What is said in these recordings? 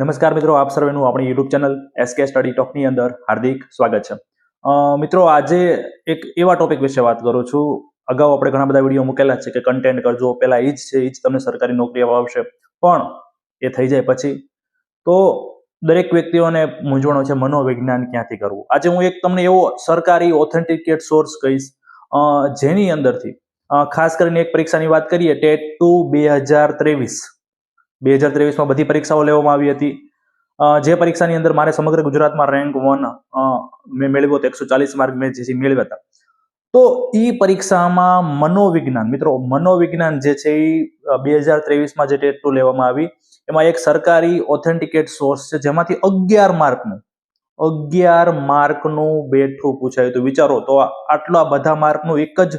નમસ્કાર મિત્રો, આપ સર્વેનું આપણી યુટ્યુબ ચેનલ એસકે સ્ટડી ટોકની અંદર હાર્દિક સ્વાગત છે. મિત્રો, આજે એક એવા ટોપિક વિશે વાત કરું છું. અગાઉ આપણે ઘણા બધા વિડીયો મૂકેલા છે કે કન્ટેન્ટ કરજો, પેલા એ જ તમને સરકારી નોકરી અપાવશે, પણ એ થઈ જાય પછી તો દરેક વ્યક્તિઓને મૂંઝવણો છે મનોવિજ્ઞાન ક્યાંથી કરવું. આજે હું એક તમને એવો સરકારી ઓથેન્ટિકેટ સોર્સ કહીશ જેની અંદરથી ખાસ કરીને એક પરીક્ષાની વાત કરીએ, ટેટ 2023. 2023માં બધી પરીક્ષાઓ લેવામાં આવી હતી. જે પરીક્ષાની અંદર મારે સમગ્ર ગુજરાતમાં રેન્ક 1 મેં મેળવ્યો હતો. 140 માર્ક મેં જે મેળવ્યા હતા. તો એ પરીક્ષામાં મનોવિજ્ઞાન, મિત્રો મનોવિજ્ઞાન જે છે એ 2023માં જે ટેટ 2 લેવામાં આવી એમાં એક સરકારી ઓથેન્ટિકેટ સોર્સ છે જેમાંથી 11 માર્કનું બેઠું પૂછાયું. તો વિચારો, તો આટલા બધા માર્કનું એક જ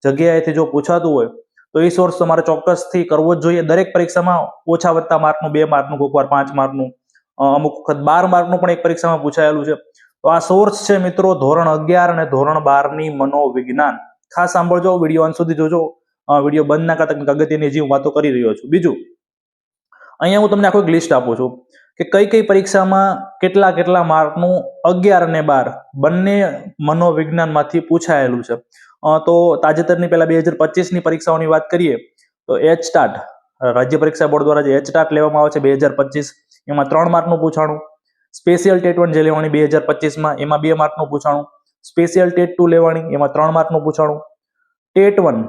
જગ્યાએથી જો પૂછાતું હોય તો એ સોર્સ તમારે ચોક્કસથી કરવો જ જોઈએ. દરેક પરીક્ષામાં ઓછા વત્તા માર્કનું, 2 માર્કનું, કોઈક વાર 5 માર્કનું, અમુક વખત 12 માર્કનું પણ એક પરીક્ષામાં પૂછાયેલું છે. તો આ સોર્સ છે મિત્રો ધોરણ 11 અને ધોરણ 12ની મનોવિજ્ઞાન. ખાસ સાંભળજો, વિડીયો અંત સુધી જોજો, વિડીયો બંધ ના કરતા, અગત્યની જે હું વાતો કરી રહ્યો છું. બીજું, અહીંયા હું તમને આખું એક લિસ્ટ આપું છું કે કઈ પરીક્ષામાં કેટલા માર્કનું 11 અને 12 બંને મનોવિજ્ઞાનમાંથી પૂછાયેલું છે. તો તાજેતરની પહેલા 2025ની પરીક્ષાઓની વાત કરીએ તો એચટાટ, રાજ્ય પરીક્ષા બોર્ડ દ્વારા જે એચટાટ લેવામાં આવે છે 2025, એમાં 3 માર્કનું પૂછાણું. સ્પેશિયલ ટેટ 1 જે લેવાની 2025માં, એમાં 2 માર્કનું પૂછાણું. સ્પેશિયલ ટેટ 2 લેવાની, એમાં 3 માર્કનું પૂછાણું. ટેટ 1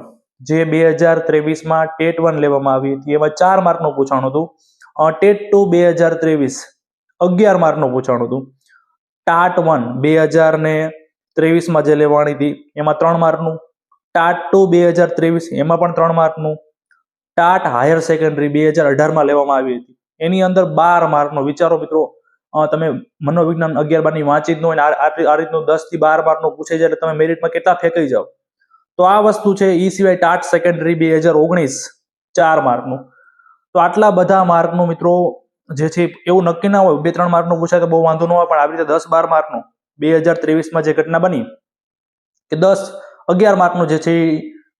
જે 2023માં ટેટ 1 લેવામાં આવી હતી એમાં 4 માર્કનું પૂછાણું હતું. ટેટ 2 2023 11 માર્કનું પૂછાણું હતું. ટાટ 1 2023માં જે લેવાની હતી એમાં 3 માર્કનું. ટાટ 2 2023 એમાં પણ 3 માર્કનું. ટાટ હાયર સેકન્ડરી 2018માં લેવામાં આવી હતી, એની અંદર 12 માર્કનો. વિચારો મિત્રો, તમે મનોવિજ્ઞાન 11-12ની વાંચી જ ન હોય આ રીતનું 10 થી 12 માર્કનું પૂછાઈ જાય એટલે તમે મેરિટમાં કેટલા ફેંકાઈ જાઓ. તો આ વસ્તુ છે. એ સિવાય ટાટ સેકન્ડરી 2019 4 માર્કનું. તો આટલા બધા માર્કનું મિત્રો જે છે એવું નક્કી ના હોય. 2-3 માર્કનું પૂછાય તો બહુ વાંધો ન હોય, પણ આવી રીતે 10-12 માર્કનું 2023માં જે ઘટના બની કે 10-11 માર્કનું જે છે એ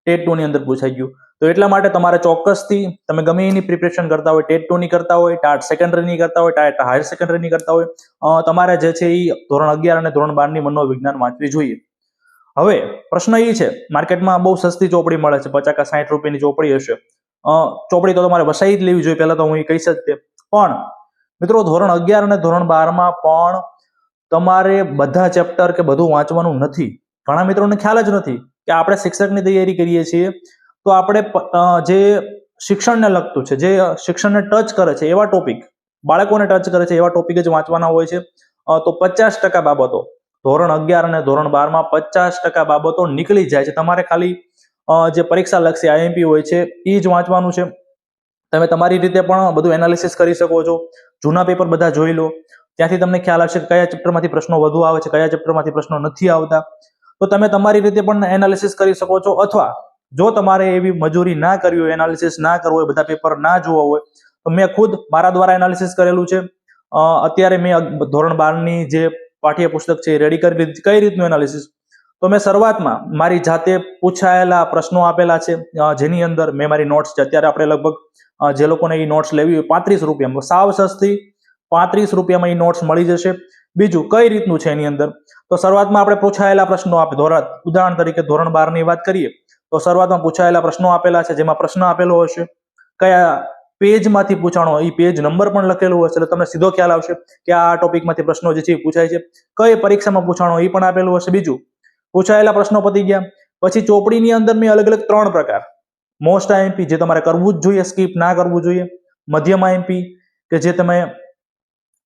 ટેટ 2 ની અંદર પૂછાઈ ગયું. તો એટલા માટે તમારે ચોક્કસથી, તમે ગમે એની પ્રિપરેશન કરતા હોય, ટેટ 2 ની કરતા હોય, ટાટ સેકન્ડરી ની કરતા હોય, ટાટ હાયર સેકન્ડરી ની કરતા હોય, તમારે જે છે એ ધોરણ 11 અને ધોરણ 12ની મનોવિજ્ઞાન વાંચવી જોઈએ. હવે પ્રશ્ન એ છે, માર્કેટમાં બહુ સસ્તી ચોપડી મળે છે, 50-60 રૂપિયાની ચોપડી હશે. ચોપડી તો તમારે વસાઈ જ લેવી જોઈએ, પહેલા તો હું એ કહીશ જ તે. પણ મિત્રો ધોરણ 11 અને ધોરણ 12માં પણ તમારે બધા ચેપ્ટર કે બધું વાંચવાનું નથી. ઘણા મિત્રોને ખ્યાલ જ નથી કે આપણે શિક્ષકની તૈયારી કરીએ છીએ તો આપણે જે શિક્ષણને લગતું છે, જે શિક્ષણને ટચ કરે છે એવા ટોપિક, બાળકોને ટચ કરે છે એવા ટોપિક જ વાંચવાના હોય છે. તો 50% બાબતો ધોરણ 11 અને ધોરણ 12માં 50% બાબતો નીકળી જાય છે. તમારે ખાલી જે પરીક્ષા લક્ષી આઈએમપી હોય છે એ જ વાંચવાનું છે. તમે તમારી રીતે પણ બધું એનાલિસિસ કરી શકો છો. જૂના પેપર બધા જોઈ લો, ત્યાંથી તમને ખ્યાલ આવશે કે કયા ચેપ્ટરમાંથી પ્રશ્નો વધુ આવે છે, કયા ચેપ્ટરમાંથી પ્રશ્નો નથી આવતા. તો તમે તમારી રીતે પણ એનાલિસિસ કરી શકો છો. અથવા જો તમારે એવી મજૂરી ના કરવી હોય, એનાલિસિસ ના કરવું હોય, બધા પેપર ના જોવા હોય, તો મેં ખુદ મારા દ્વારા એનાલિસિસ કરેલું છે. અત્યારે મેં ધોરણ 12ની જે પાઠ્યપુસ્તક છે એ રેડી કરી લીધી. કઈ રીતનું એનાલિસિસ? તો મેં શરૂઆતમાં મારી જાતે પૂછાયેલા પ્રશ્નો આપેલા છે, જેની અંદર મેં મારી નોટ્સ છે. અત્યારે આપણે લગભગ જે લોકોને એ નોટ્સ લેવી હોય 35 રૂપિયામાં, સાવ સસ્તી 35 રૂપિયામાં એ નોટ્સ મળી જશે. બીજું કઈ રીતનું છે એની અંદર? તો શરૂઆતમાં આપણે પૂછાયેલા પ્રશ્નો આપે. ઉદાહરણ તરીકે ધોરણ 12ની વાત કરીએ તો શરૂઆતમાં પૂછાયેલા પ્રશ્નો આપેલા છે, જેમાં પ્રશ્ન આપેલો હશે, કયા પેજમાંથી પૂછાણો, એ પેજ નંબર પણ લખેલું હશે, એટલે તમને સીધો ખ્યાલ આવશે કે આ ટોપિકમાંથી પ્રશ્નો જે છે એ પૂછાય છે. કઈ પરીક્ષામાં પૂછાણો એ પણ આપેલું હશે. બીજું, પૂછાયેલા પ્રશ્નો પતી ગયા પછી ચોપડીની અંદર મેં અલગ 3 પ્રકાર: મોસ્ટ આઈએમપી જે તમારે કરવું જ જોઈએ, સ્કીપ ના કરવું જોઈએ; મધ્યમ આઈએમપી કે જે તમે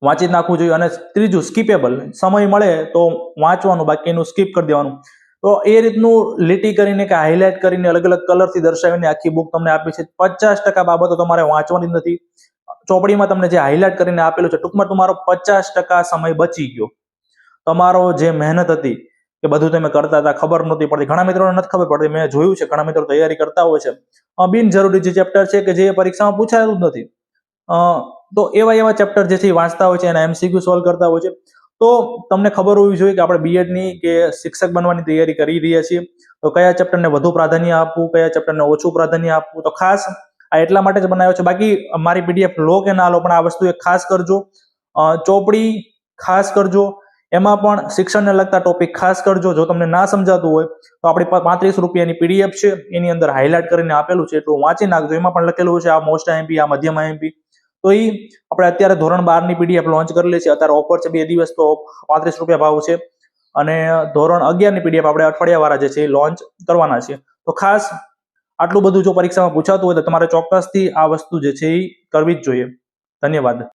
વાંચી નાખવું જોઈએ; અને ત્રીજું સ્કીપેબલ, સમય મળે તો વાંચવાનું, બાકીનું સ્કીપ કરી દેવાનું. તો એ રીતનું લીટી કરીને કે હાઇલાઇટ કરીને અલગ કલરથી દર્શાવીને આખી બુક તમને આપી છે. 50% બાબતો તમારે વાંચવાની નથી. ચોપડીમાં તમને જે હાઇલાઇટ કરીને આપેલું છે, ટૂંકમાં તમારો 50% સમય બચી ગયો. તમારો જે મહેનત હતી કે બધું તમે કરતા હતા, ખબર નહોતી પડતી. ઘણા મિત્રોને નથી ખબર પડતી, મેં જોયું છે ઘણા મિત્રો તૈયારી કરતા હોય છે, બિનજરૂરી જે ચેપ્ટર છે કે જે પરીક્ષામાં પૂછાયેલું જ નથી, તો એવા ચેપ્ટર જે છે વાંચતા હોય છે, એના એમસીક્યુ સોલ્વ કરતા હોય છે. તો તમને ખબર હોવી જોઈએ કે આપણે બીએડની કે શિક્ષક બનવાની તૈયારી કરી રહ્યા છીએ, તો કયા ચેપ્ટરને વધુ પ્રાધાન્ય આપવું, કયા ચેપ્ટરને ઓછું પ્રાધાન્ય આપવું. તો ખાસ આ એટલા માટે જ બનાવ્યો છે. બાકી મારી પીડીએફ લો કે ના લો, પણ આ વસ્તુ એક ખાસ કરજો. ચોપડી ખાસ કરજો, એમાં પણ શિક્ષણને લગતા ટોપિક ખાસ કરજો. જો તમને ના સમજાતું હોય તો આપણી 35 રૂપિયાની પીડીએફ છે, એની અંદર હાઇલાઇટ કરીને આપેલું છે, એટલું વાંચી નાખજો. એમાં પણ લખેલું છે આ મોસ્ટ આઈએમપી, આ મધ્યમ આઈએમપી. તો એ આપણે અત્યારે ધોરણ 12 ની પીડીએફ લોન્ચ કરેલી છે. અત્યારે ઓફર છે 2 દિવસ, તો 35 રૂપિયા ભાવ છે. અને ધોરણ 11 ની પીડીએફ આપણે અઠવાડિયા વાળા જે છે એ લોન્ચ કરવાના છે. તો ખાસ આટલું બધું જો પરીક્ષામાં પૂછાતું હોય તો તમારે ચોક્કસથી આ વસ્તુ જે છે એ કરવી જ જોઈએ. ધન્યવાદ.